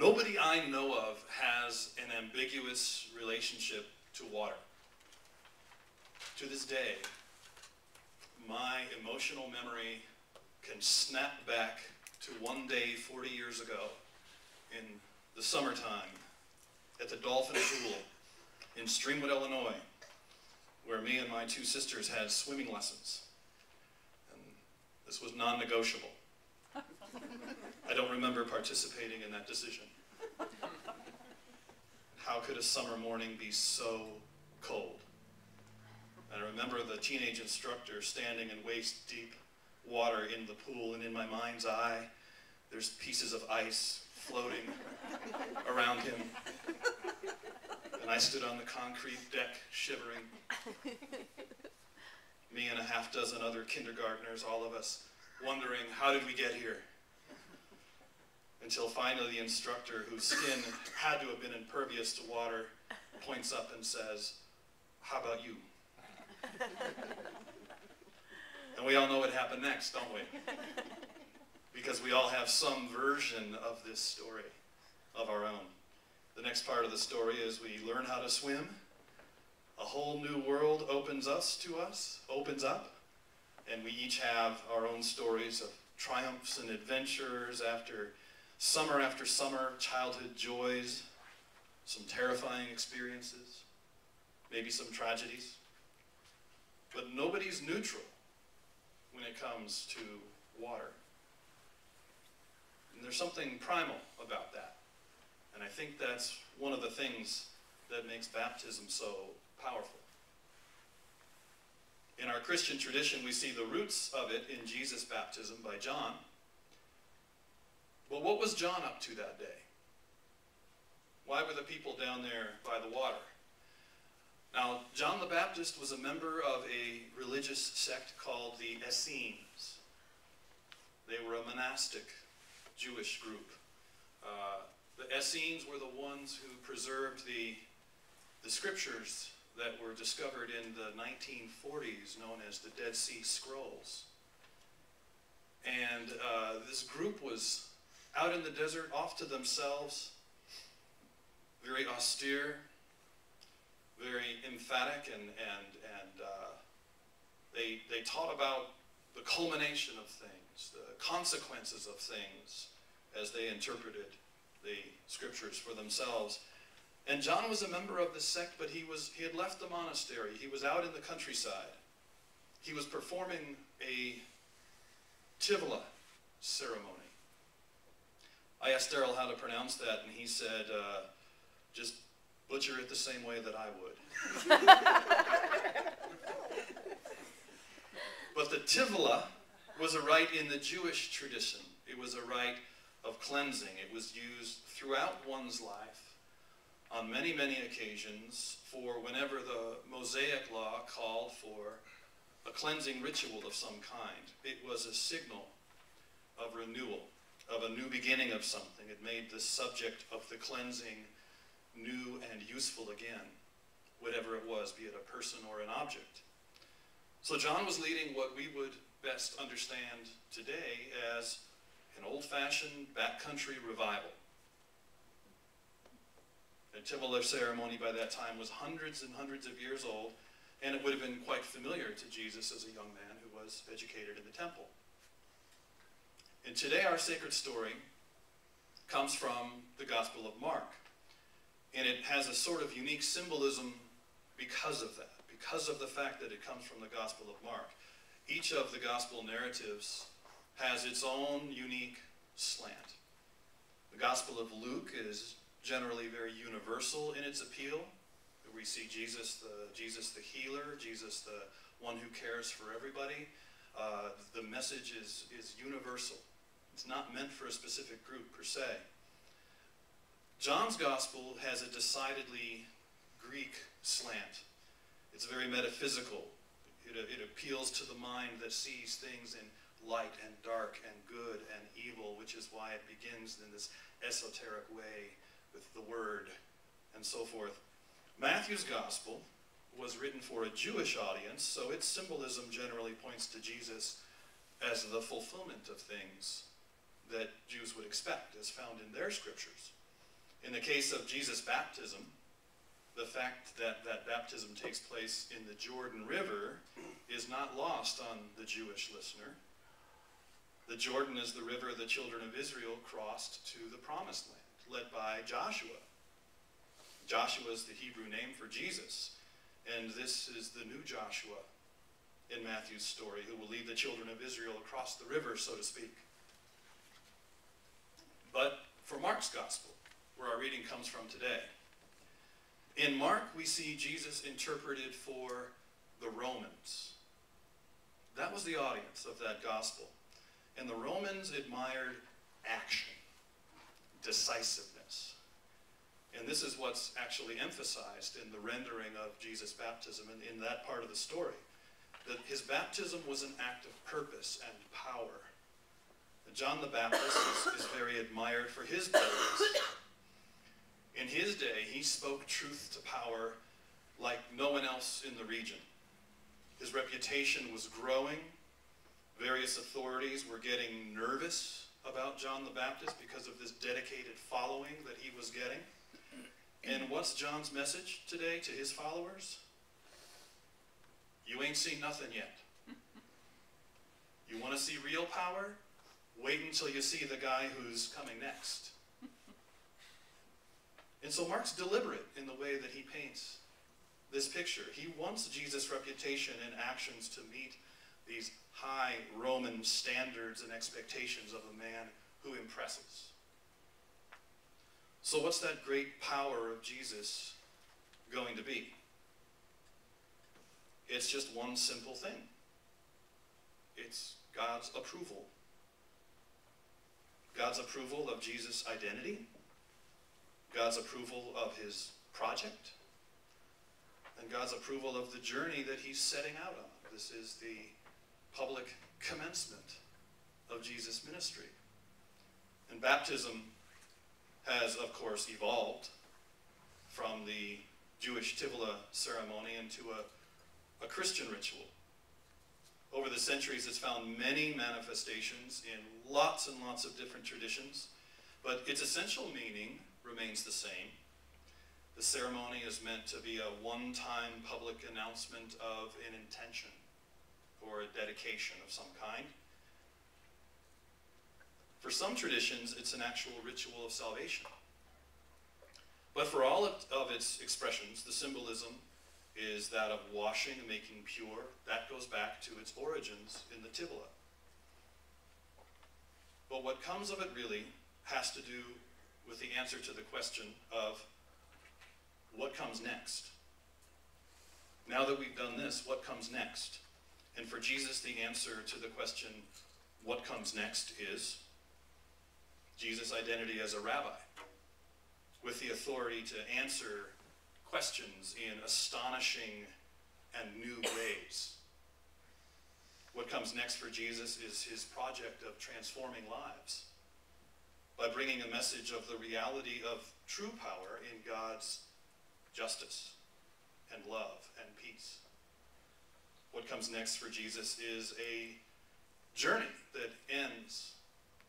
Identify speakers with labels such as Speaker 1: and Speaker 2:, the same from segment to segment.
Speaker 1: Nobody I know of has an ambiguous relationship to water. To this day, my emotional memory can snap back to one day 40 years ago in the summertime at the Dolphin Pool in Streamwood, Illinois, where me and my two sisters had swimming lessons. And this was non-negotiable. I don't remember participating in that decision. How could a summer morning be so cold? And I remember the teenage instructor standing in waist-deep water in the pool, and in my mind's eye, there's pieces of ice floating around him. And I stood on the concrete deck, shivering. Me and a half dozen other kindergartners, all of us, wondering, how did we get here? Until finally the instructor, whose skin had to have been impervious to water, points up and says, "How about you?" And we all know what happened next, don't we? Because we all have some version of this story of our own. The next part of the story is we learn how to swim. A whole new world opens up, and we each have our own stories of triumphs and adventures after summer, childhood joys, some terrifying experiences, maybe some tragedies. But nobody's neutral when it comes to water. And there's something primal about that. And I think that's one of the things that makes baptism so powerful. In our Christian tradition, we see the roots of it in Jesus' baptism by John. But what was John up to that day? Why were the people down there by the water? Now, John the Baptist was a member of a religious sect called the Essenes. They were a monastic Jewish group. The Essenes were the ones who preserved the scriptures that were discovered in the 1940s, known as the Dead Sea Scrolls. And this group was out in the desert, off to themselves, very austere, very emphatic, and they taught about the culmination of things, the consequences of things, as they interpreted the scriptures for themselves. And John was a member of this sect, but he had left the monastery. He was out in the countryside. He was performing a Tivoli ceremony. I asked Daryl how to pronounce that, and he said, just butcher it the same way that I would. But the Tivoli was a rite in the Jewish tradition. It was a rite of cleansing. It was used throughout one's life on many, many occasions for whenever the Mosaic law called for a cleansing ritual of some kind. It was a signal of renewal, of a new beginning of something. It made the subject of the cleansing new and useful again, whatever it was, be it a person or an object. So John was leading what we would best understand today as an old-fashioned backcountry revival. The Tivoli ceremony by that time was hundreds and hundreds of years old, and it would have been quite familiar to Jesus as a young man who was educated in the temple. And today our sacred story comes from the Gospel of Mark. And it has a sort of unique symbolism because of that, because of the fact that it comes from the Gospel of Mark. Each of the Gospel narratives has its own unique slant. The Gospel of Luke is generally very universal in its appeal. We see Jesus the healer, Jesus the one who cares for everybody. The message is universal. It's not meant for a specific group per se. John's Gospel has a decidedly Greek slant. It's very metaphysical. It appeals to the mind that sees things in light and dark and good and evil, which is why it begins in this esoteric way with the word and so forth. Matthew's Gospel was written for a Jewish audience, so its symbolism generally points to Jesus as the fulfillment of things that Jews would expect as found in their scriptures. In the case of Jesus' baptism, the fact that that baptism takes place in the Jordan River is not lost on the Jewish listener. The Jordan is the river the children of Israel crossed to the Promised Land, led by Joshua. Joshua is the Hebrew name for Jesus, and this is the new Joshua in Matthew's story, who will lead the children of Israel across the river, so to speak. But for Mark's gospel, where our reading comes from today, in Mark we see Jesus interpreted for the Romans. That was the audience of that gospel. And the Romans admired action, decisiveness. And this is what's actually emphasized in the rendering of Jesus' baptism in that part of the story. That his baptism was an act of purpose and power. John the Baptist is very admired for his boldness. In his day, he spoke truth to power like no one else in the region. His reputation was growing. Various authorities were getting nervous about John the Baptist because of this dedicated following that he was getting. And what's John's message today to his followers? You ain't seen nothing yet. You want to see real power? Wait until you see the guy who's coming next. And so Mark's deliberate in the way that he paints this picture. He wants Jesus' reputation and actions to meet these high Roman standards and expectations of a man who impresses. So what's that great power of Jesus going to be? It's just one simple thing. It's God's approval. God's approval of Jesus' identity, God's approval of his project, and God's approval of the journey that he's setting out on. This is the public commencement of Jesus' ministry. And baptism has, of course, evolved from the Jewish Tivla ceremony into a Christian ritual. Over the centuries, it's found many manifestations in lots and lots of different traditions, but its essential meaning remains the same. The ceremony is meant to be a one-time public announcement of an intention or a dedication of some kind. For some traditions, it's an actual ritual of salvation. But for all of its expressions, the symbolism is that of washing and making pure. That goes back to its origins in the Tivla. But what comes of it really has to do with the answer to the question of what comes next. Now that we've done this, what comes next? And for Jesus, the answer to the question, what comes next, is Jesus' identity as a rabbi, with the authority to answer questions in astonishing and new ways. What comes next for Jesus is his project of transforming lives by bringing a message of the reality of true power in God's justice and love and peace. What comes next for Jesus is a journey that ends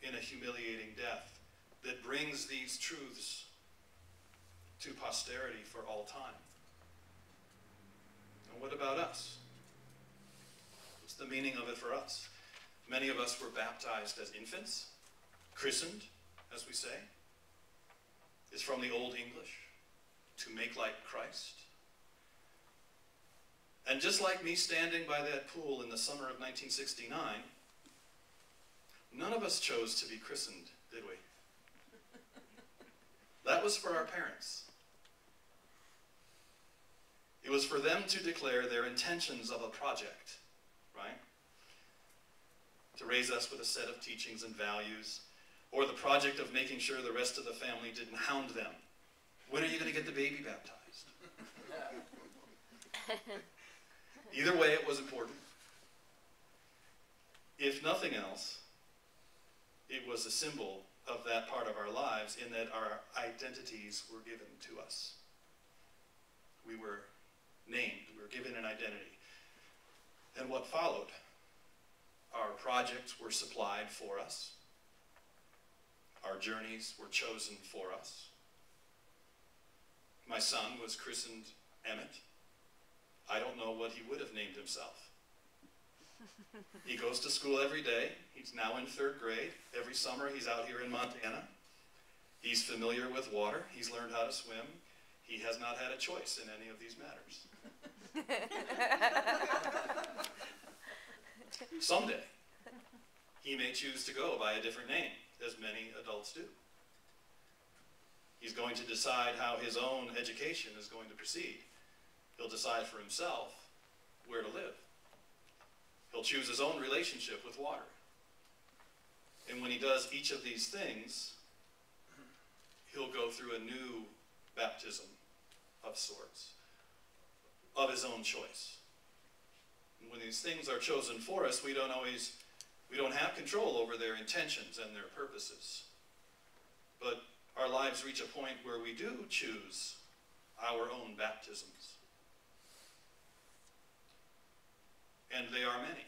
Speaker 1: in a humiliating death, that brings these truths to posterity for all time. And what about us? What's the meaning of it for us? Many of us were baptized as infants, christened, as we say. It's from the Old English, to make like Christ. And just like me standing by that pool in the summer of 1969, none of us chose to be christened, did we? That was for our parents. It was for them to declare their intentions of a project, right? To raise us with a set of teachings and values, or the project of making sure the rest of the family didn't hound them. When are you going to get the baby baptized? Either way, it was important. If nothing else, it was a symbol of that part of our lives in that our identities were given to us. We were named, we were given an identity. And what followed? Our projects were supplied for us. Our journeys were chosen for us. My son was christened Emmett. I don't know what he would have named himself. He goes to school every day. He's now in 3rd grade. Every summer he's out here in Montana. He's familiar with water. He's learned how to swim. He has not had a choice in any of these matters. Someday, he may choose to go by a different name, as many adults do. He's going to decide how his own education is going to proceed. He'll decide for himself where to live. He'll choose his own relationship with water. And when he does each of these things, he'll go through a new baptism of sorts, of his own choice. And when these things are chosen for us, we don't have control over their intentions and their purposes. But our lives reach a point where we do choose our own baptisms. And they are many.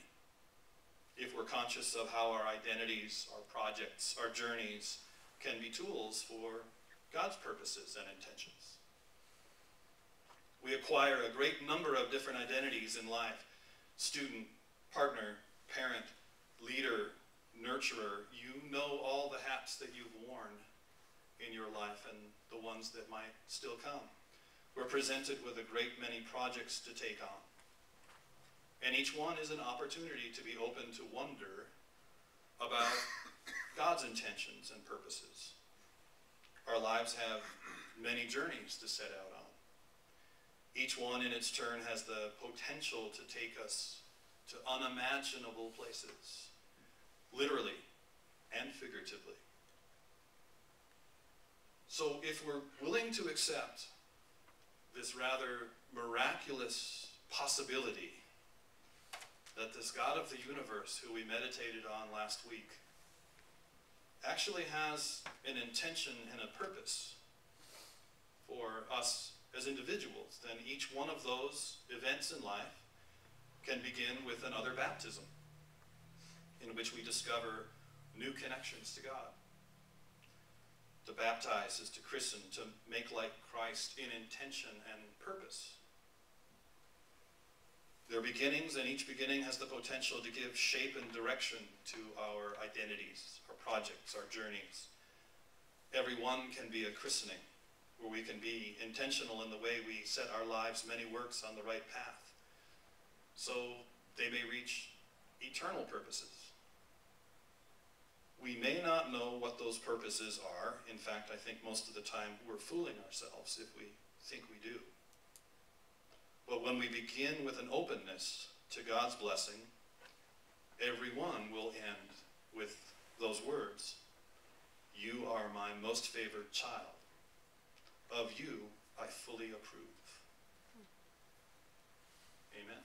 Speaker 1: If we're conscious of how our identities, our projects, our journeys can be tools for God's purposes and intentions. We acquire a great number of different identities in life: student, partner, parent, leader, nurturer. You know all the hats that you've worn in your life and the ones that might still come. We're presented with a great many projects to take on. And each one is an opportunity to be open to wonder about God's intentions and purposes. Our lives have many journeys to set out on. Each one in its turn has the potential to take us to unimaginable places, literally and figuratively. So if we're willing to accept this rather miraculous possibility that this God of the universe, who we meditated on last week, actually has an intention and a purpose for us as individuals, then each one of those events in life can begin with another baptism in which we discover new connections to God. To baptize is to christen, to make like Christ in intention and purpose. They're beginnings, and each beginning has the potential to give shape and direction to our identities, our projects, our journeys. Every one can be a christening, where we can be intentional in the way we set our lives' many works on the right path, so they may reach eternal purposes. We may not know what those purposes are. In fact, I think most of the time we're fooling ourselves if we think we do. But when we begin with an openness to God's blessing, every one will end with those words: "You are my most favored child. Of you I fully approve." Amen.